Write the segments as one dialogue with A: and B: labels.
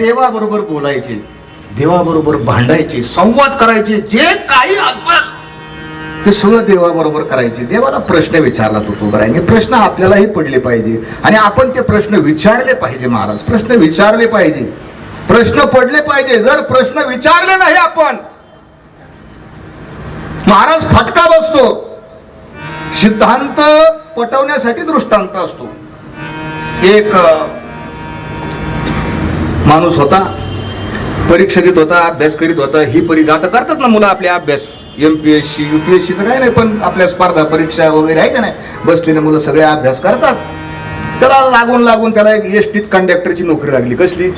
A: देवाबरोबर बोलायचे, देवाबरोबर भांडायचे, संवाद करायचे, जे काही असेल ते सगळं देवाबरोबर करायचे. देवाला प्रश्न विचारला तो बरं आहे, प्रश्न आपल्यालाही पडले पाहिजे आणि आपण ते प्रश्न विचारले पाहिजे. महाराज प्रश्न विचारले पाहिजे, प्रश्न पडले पाहिजे. जर प्रश्न विचारले नाही आपण, महाराज फटका बसतो. सिद्धांत पटवण्यासाठी दृष्टांत असतो. एक माणूस होता, परीक्षा देत होता, अभ्यास करीत होता. ही परीक्षा आता करतात ना मुलं आपले अभ्यास, MPSC UPSCचं काय नाही, पण आपल्या स्पर्धा परीक्षा वगैरे आहे का नाही, बसलेले मुलं सगळे अभ्यास करतात. त्याला लागून त्याला एक एसटीत कंडक्टरची नोकरी लागली. कसली?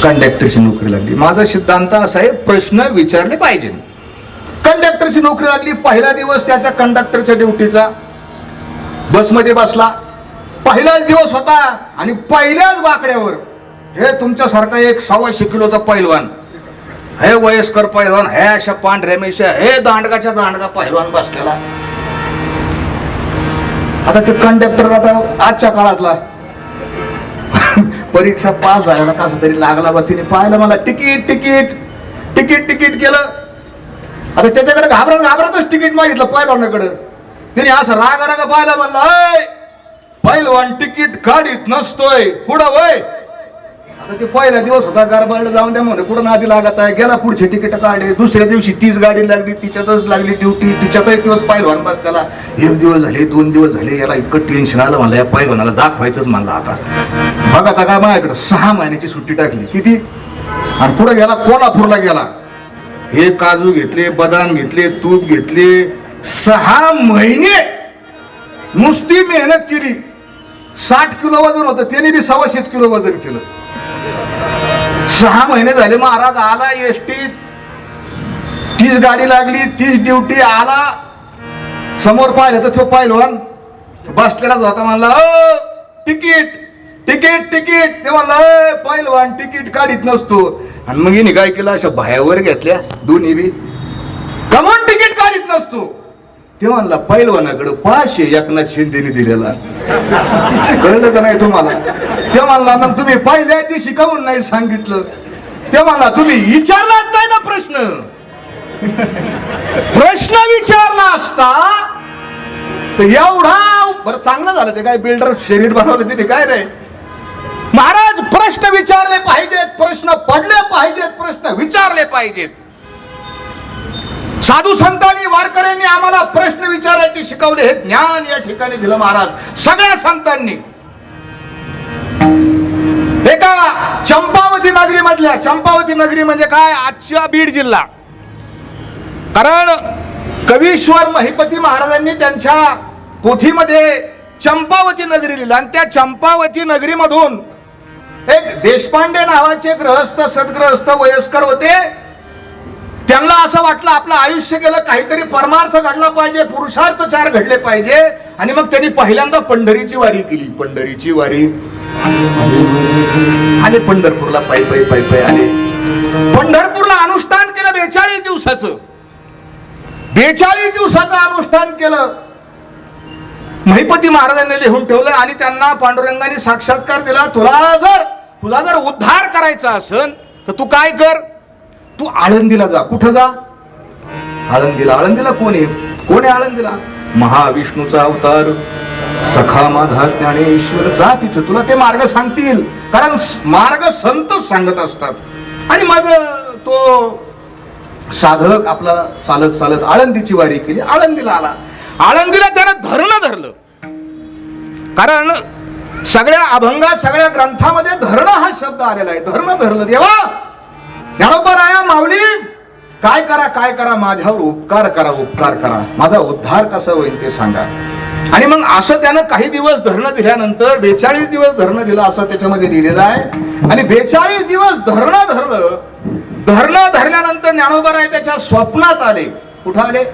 A: कंडक्टरची नोकरी लागली. माझा सिद्धांत असा आहे, प्रश्न विचारले पाहिजे. कंडक्टरची नोकरी लागली. पहिला दिवस त्याच्या कंडक्टरच्या ड्युटीचा, बसमध्ये बसला. पहिलाच दिवस होता आणि पहिल्याच बाकड्यावर हे तुमच्यासारखा एक 125 किलोचा पैलवान, हे वयस्कर पैलवान, हे अशा पांढऱ्या मेशा, हे दांडगाच्या दांडगा पैलवान बसलेला. आता ते कंडक्टर आता आजच्या काळातला परीक्षा पास झाला कसं तरी लागला बा. तिने पाहिलं मला, तिकीट तिकीट तिकीट तिकीट केलं. आता त्याच्याकडे घाबरतच तिकीट मागितलं पैलवानाकडे. तिने असं रागा पाहिलं, म्हणलं पैलवान तिकीट काढीत नसतोय, पुढं वय. आता ते पहिला दिवस होता, गारबाळला जाऊन द्या म्हणे, कुठं नादी लागत आहे. गेला, पुढचे तिकीट काढले. दुसऱ्या दिवशी तीच गाडी लागली, तिच्यातच लागली ड्युटी, तिच्यात एक दिवस पैलवान बस. त्याला 1 दिवस झाले, 2 दिवस झाले, याला इतकं टेन्शन आलं. म्हणलं या पैलवानाला दाखवायचंच म्हणलं. आता बघा आता काय, माझ्याकडे 6 महिन्याची सुट्टी टाकली. किती? आणि पुढे गेला, कोल्हापूरला गेला. हे काजू घेतले, बदाम घेतले, तूप घेतले. 6 महिने नुसती मेहनत केली. 60 किलो वजन होतं, त्याने बी 125 किलो वजन केलं. 6 महिने झाले. महाराज आला एसटीत, तीच गाडी लागली, तीच ड्युटी. आला, समोर पाहिलं तर तो पैलवान बसलेलाच होता. म्हणला तिकीट तिकीट तिकीट. ते म्हणलं पैलवान तिकीट काढीत नसतो. आणि मग हिने काय केलं, अशा बायावर घेतल्या दोन्ही बी, कमॉन तिकीट काढीत नसतो. ते म्हणला पैलवानाकडे 500 एकनाथ शिंदेने दिलेला. कळलं का नाही तुम्हाला? ते म्हणला मग तुम्ही पहिल्या दिवशी काहून नाही सांगितलं? ते म्हणला तुम्ही विचारलाच नाही ना प्रश्न. प्रश्न विचारला असता तर एवढा बरं चांगलं झालं. ते काय बिल्डर शरीर बनवलं तिथे काय नाही. महाराज प्रश्न विचारले पाहिजेत, प्रश्न पडले पाहिजेत, प्रश्न विचारले पाहिजेत. साधू संतांनी, वारकऱ्यांनी आम्हाला प्रश्न विचारायचे शिकवले. हे ज्ञान या ठिकाणी दिलं महाराज सगळ्या संतांनी. एका चंपावती नगरी मधल्या, चंपावती नगरी म्हणजे काय, आजच्या बीड जिल्हा. कारण कवीश्वर महिपती महाराजांनी त्यांच्या पोथीमध्ये चंपावती नगरी लिहिलं. आणि त्या चंपावती नगरीमधून एक देशपांडे नावाचे गृहस्थ, सद्गृहस्थ वयस्कर होते. त्यांना असं वाटलं आपलं आयुष्य गेलं, काहीतरी परमार्थ घडला पाहिजे, पुरुषार्थ 4 घडले पाहिजे. आणि मग त्यांनी पहिल्यांदा पंढरीची वारी केली. पंढरीची वारी आले, पंढरपूरला पायी पायी पायी पायी आले. पंढरपूरला अनुष्ठान केलं 42 दिवसाचं. 42 दिवसाचं अनुष्ठान केलं. महिपती महाराजांनी लिहून ठेवलं आणि त्यांना पांडुरंगाने साक्षात्कार दिला. तुझा जर उद्धार करायचा असेल तर तू काय कर, तू आळंदीला जा. कुठं जा? आळंदीला. आळंदीला कोण आहे? कोण आहे आळंदीला? महाविष्णूचा अवतार सखा माझा ज्ञानेश्वर. जा तिथं, तुला ते मार्ग सांगतील. कारण मार्ग संत सांगत असतात. आणि मग तो साधक आपला चालत चालत आळंदीची वारी केली. आळंदीला आला. आळंदीला त्यानं धरणं धरलं. कारण सगळ्या अभंगात, सगळ्या ग्रंथामध्ये धरणं हा शब्द आलेला आहे. धरणं धरलं. देवा ज्ञानोबा राया माऊली, काय करा माझ्यावर उपकार करा, माझा उद्धार कसा होईल ते सांगा. आणि मग असं त्यानं काही दिवस धरणं दिल्यानंतर 42 दिवस धरणं दिलं असं त्याच्यामध्ये लिहिलेलं आहे. आणि 42 दिवस धरणं धरलं. धरणं धरल्यानंतर ज्ञानोबा राय त्याच्या स्वप्नात आले. कुठं आले?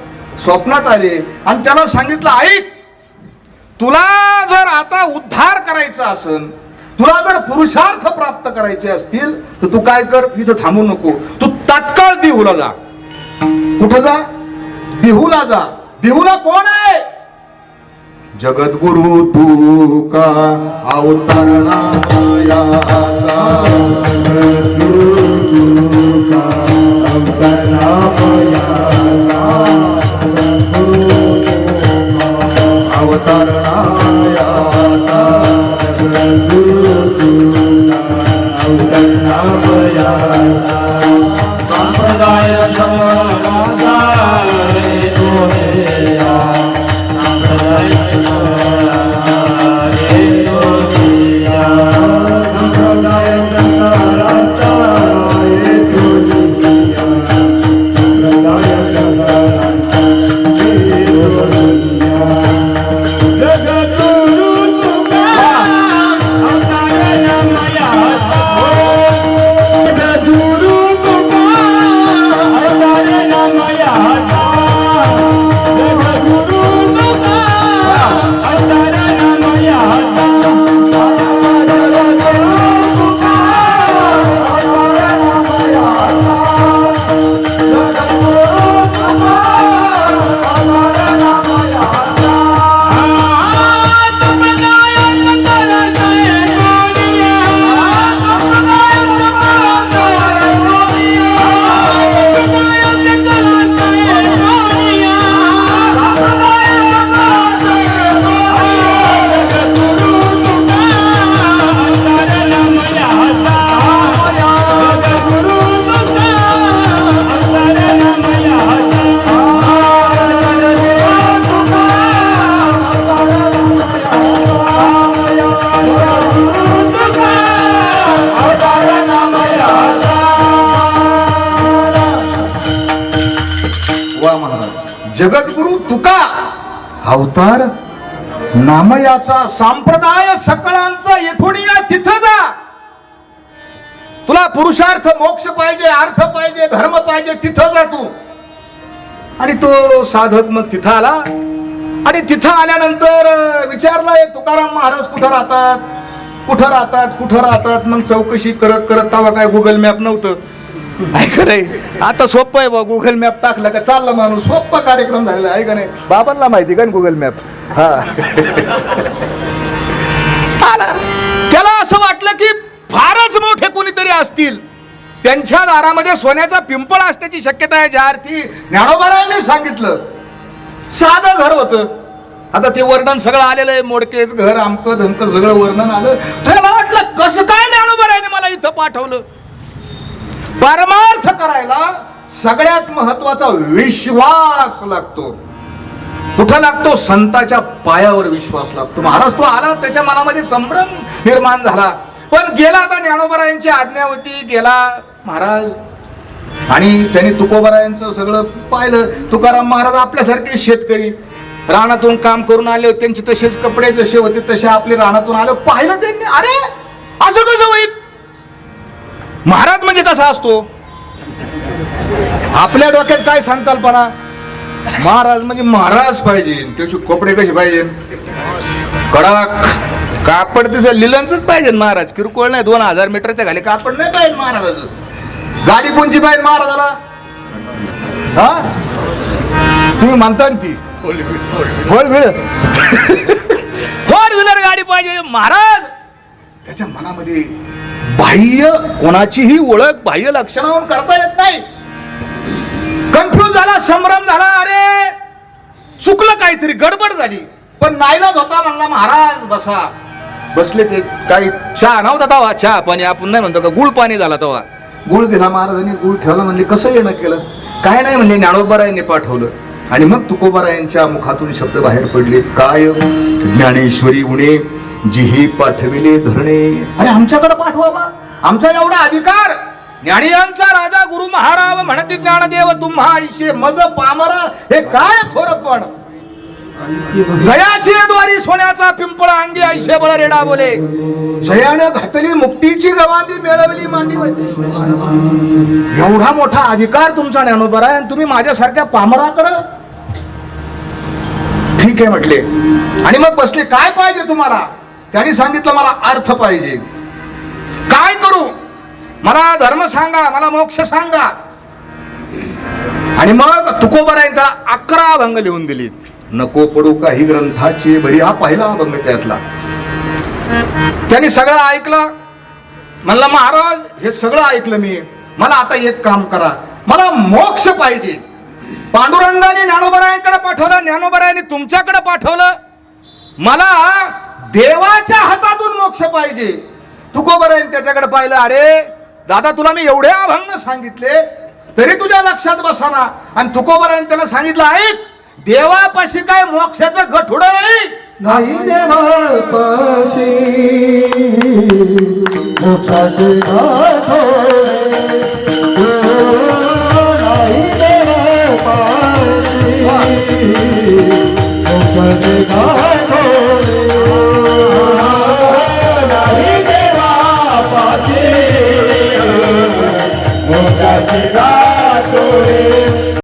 A: स्वप्नात आले. आणि त्याला सांगितलं, ऐक, तुला जर आता उद्धार करायचा असेल, तुला जर पुरुषार्थ प्राप्त करायचे असतील तर तू काय कर, इथं थांबू नको, तू तात्काळ देहूला जा. कुठं जा? देहूला जा. देहूला कोण आहे? जगद्गुरु तू का अवतरणा मायाचा, अवतरणा मायाचा,
B: संप्रदाय समाजा
A: जगद्गुरु तुका अवतार नामयाचा, संप्रदाय सकळांचा येथून या तिथं जा. तुला पुरुषार्थ मोक्ष पाहिजे, अर्थ पाहिजे, धर्म पाहिजे, तिथं जा तू. आणि तो साधक मग तिथं आला आणि तिथं आल्यानंतर विचारला एक तुकाराम महाराज कुठं राहतात, कुठं राहतात, कुठं राहतात. मग चौकशी करत करत तेव्हा काय गुगल मॅप नव्हतं. ऐका नाही, आता सोपं आहे बा, गुगल मॅप टाकलं का चालला माणूस. सोपा कार्यक्रम झालेला आहे का नाही, बाबांना माहिती का गुगल मॅप. हा आला, त्याला असं वाटलं की फारच मोठे कोणीतरी असतील, त्यांच्या दारामध्ये सोन्याचा पिंपळ असण्याची शक्यता आहे. ज्या अर्थी ज्ञानोबारायांनी सांगितलं साधं घर होतं. आता ते वर्णन सगळं आलेलं आहे, मोडकेच घर, आमकं धमकं सगळं वर्णन आलं. त्याला वाटलं कसं काय ज्ञानोबारायांनी मला इथं पाठवलं. परमार्थ करायला सगळ्यात महत्वाचा विश्वास लागतो. कुठं लागतो? संताच्या पायावर विश्वास लागतो. महाराज तो आला, त्याच्या मनामध्ये संभ्रम निर्माण झाला, पण गेला. आता ज्ञानोबारायांची आज्ञा होती, गेला महाराज. आणि त्यांनी तुकोबारायांचं सगळं पाहिलं. तुकाराम महाराज आपल्यासारखे शेतकरी रानातून काम करून आले होते, त्यांचे तसेच कपडे जसे होते तसे आपले रानातून आले. पाहिलं त्यांनी, अरे असं कसं होईल? महाराज म्हणजे कसा असतो? आपल्या डोक्यात काय संकल्पना? महाराज म्हणजे महाराज पाहिजे, त्याचे कपडे कसे पाहिजे? कडक कापड, तिचं लिलनच पाहिजे महाराज. किरकोळ नाही, 2000 मीटरच्या खाली कापड नाही पाहिजे महाराजाचं. गाडी कोणची पाहिजे महाराजाला? हा तुम्ही म्हणता ती फोर व्हीलर गाडी पाहिजे. महाराज त्याच्या मनामध्ये बाह्य कोणाचीही ओळख बाह्य लक्षणावरून करता येत नाही. कन्फ्यूज झाला, संभ्रम झाला, अरे चुकलं काहीतरी, गडबड झाली. पण नाईलाज होता, म्हणला महाराज बसा. बसले. ते काही चहा नव्हता तवा, चहा पाणी आपण नाही म्हणतो का, गुळ पाणी झाला तवा. गुळ दिला महाराजांनी, गुळ ठेवला. म्हणले कसं येणं केलं? काय नाही म्हणले, ज्ञानोबारायांनी पाठवलं. आणि मग तुकोबारायांच्या मुखातून शब्द बाहेर पडले, काय ज्ञानेश्वरी उणे जिही पाठविले धरणे. अरे आमच्याकडे पाठवा, आमचा एवढा अधिकार. ज्ञानियांचा राजा गुरु महाराज म्हणती ज्ञानदेव तुम्हा ऐशे मज पामरा. हे काय थोरपण? जयाची द्वारी सोन्याचा पिंपळ अंगी ऐशे बळ रेडा बोले. जयाने घातली मुक्तीची गवांधी मिळवली मांडी. एवढा मोठा अधिकार तुमचा ज्ञानोबा आहे, आणि तुम्ही माझ्यासारख्या पामराकडं. ठीक आहे म्हटले. आणि मग बसले. काय पाहिजे तुम्हाला? त्यांनी सांगितलं मला अर्थ पाहिजे. काय करू? मला धर्म सांगा, मला मोक्ष सांगा. आणि मग तुकोबारायांनी त्याला 11 अभंग लिहून दिली. नको पडू काही ग्रंथाची बरी हा पहिला अभंग त्यातला. त्यांनी सगळं ऐकलं. म्हणलं महाराज हे सगळं ऐकलं मी, मला आता एक काम करा, मला मोक्ष पाहिजे. पांडुरंगाने ज्ञानोबरायांकडे पाठवलं, ज्ञानोबरायांनी तुमच्याकडे पाठवलं. मला देवाच्या हातातून मोक्ष पाहिजे. तुकोबरायांनी त्याच्याकडे पाहिलं. अरे दादा तुला मी एवढे अभंग सांगितले तरी तुझ्या लक्षात बसाना. आणि तुकोबरायांनी त्याला सांगितलं ऐक, देवापाशी काय मोक्षाचं गठुडं नाही.
B: नाही देवापाशी मोक्षाचे गाठोडे.